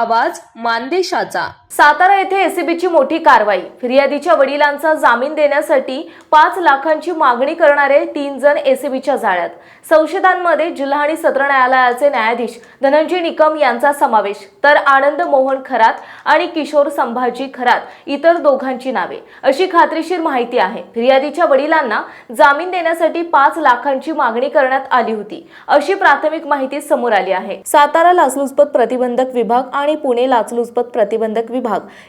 आवाज मानदेशाचा। सातारा येथे एसीबीची मोठी कारवाई। फिर्यादीच्या वडिलांचा जामीन देण्यासाठी 5 लाखांची मागणी करणारे 3 जण एसीबीच्या जाळ्यात। संशयितांमध्ये जिल्हा आणि सत्र न्यायालयाचे न्यायाधीश धनंजय निकम यांचा समावेश, तर आनंद मोहन खरात आणि किशोर संभाजी खरात इतर दोघांची नावे अशी खात्रीशीर माहिती आहे। फिर्यादीच्या वडिलांना जामीन देण्यासाठी 5 लाखांची मागणी करण्यात आली होती अशी प्राथमिक माहिती समोर आली आहे। सातारा लाचलुचपत प्रतिबंधक विभाग आणि पुणे लाचलुचपत प्रतिबंधक विभाग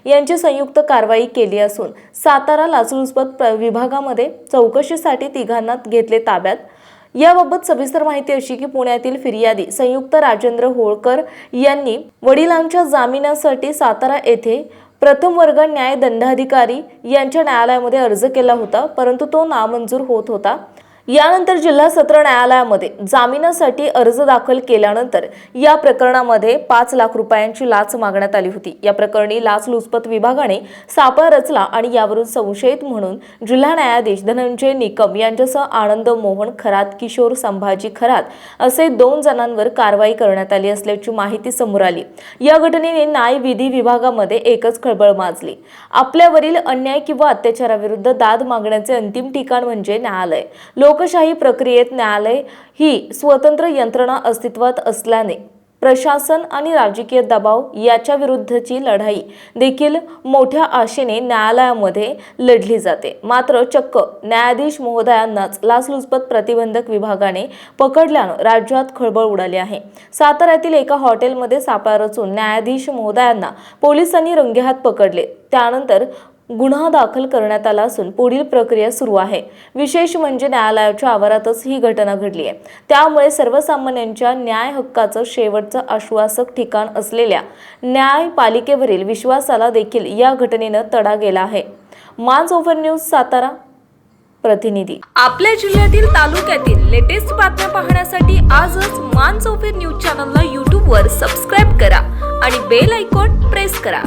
यांची संयुक्त कारवाई केली असून सातारा लाचलुचपत विभागामध्ये चौकशीसाठी तिघांना घेतले ताब्यात। याबाबत सविस्तर माहिती अशी की पुण्यातील फिर्यादी संयुक्त राजेंद्र होळकर यांनी वडिलांच्या जामिनासाठी सातारा येथे प्रथम वर्ग न्याय दंडाधिकारी यांच्या न्यायालयामध्ये अर्ज केला होता, परंतु तो नामंजूर होत होता। यानंतर जिल्हा सत्र न्यायालयामध्ये जामिनासाठी अर्ज दाखल केल्यानंतर या प्रकरणामध्ये 5 लाख रुपयांची लाच मागण्यात आली होती। या प्रकरणी लाचलुचपत विभागाने सापळा रचला आणि यावरून संशयित म्हणून जिल्हा न्यायाधीश धनंजय निकम यांच्यासह आनंद मोहन खरात, किशोर संभाजी खरात असे 2 जणांवर कारवाई करण्यात आली असल्याची माहिती समोर आली। या घटनेने न्यायविधी विभागामध्ये एकच खळबळ माजली। आपल्यावरील अन्याय किंवा अत्याचाराविरुद्ध दाद मागण्याचे अंतिम ठिकाण म्हणजे न्यायालय। लोकशाही प्रक्रियेत न्यायालय ही स्वतंत्र यंत्रणा अस्तित्वात असल्याने प्रशासन आणि राजकीय दबाव याच्या विरुद्धची लढाई देखील मोठ्या आशेने न्यायालयामध्ये लढली जाते। मात्र चक्क न्यायाधीश महोदयांनाच लाचलुचपत प्रतिबंधक विभागाने पकडल्यानं राज्यात खळबळ उडाली आहे। साताऱ्यातील एका हॉटेलमध्ये सापळा रचून न्यायाधीश महोदयांना पोलिसांनी रंगेहात पकडले। त्यानंतर गुन्हा दाखल करण्यात आला असून पुढील प्रक्रिया सुरू आहे। विशेष म्हणजे न्यायालयाच्या आवारातच ही घटना घडली आहे। त्यामुळे सर्वसामान्यांच्या न्याय हक्काचं शेवटचं आश्वासक ठिकाण असलेल्या न्यायपालिकेवरील विश्वासाला देखील या घटनेनं तडा गेला आहे। मानसोफर न्यूज सातारा प्रतिनिधी। आपल्या जिल्ह्यातील तालुक्यातील लेटेस्ट बातम्या पाहण्यासाठी आजच मानसोफर न्यूज चॅनलला YouTube वर सबस्क्राइब करा आणि बेल आयकॉन प्रेस करा।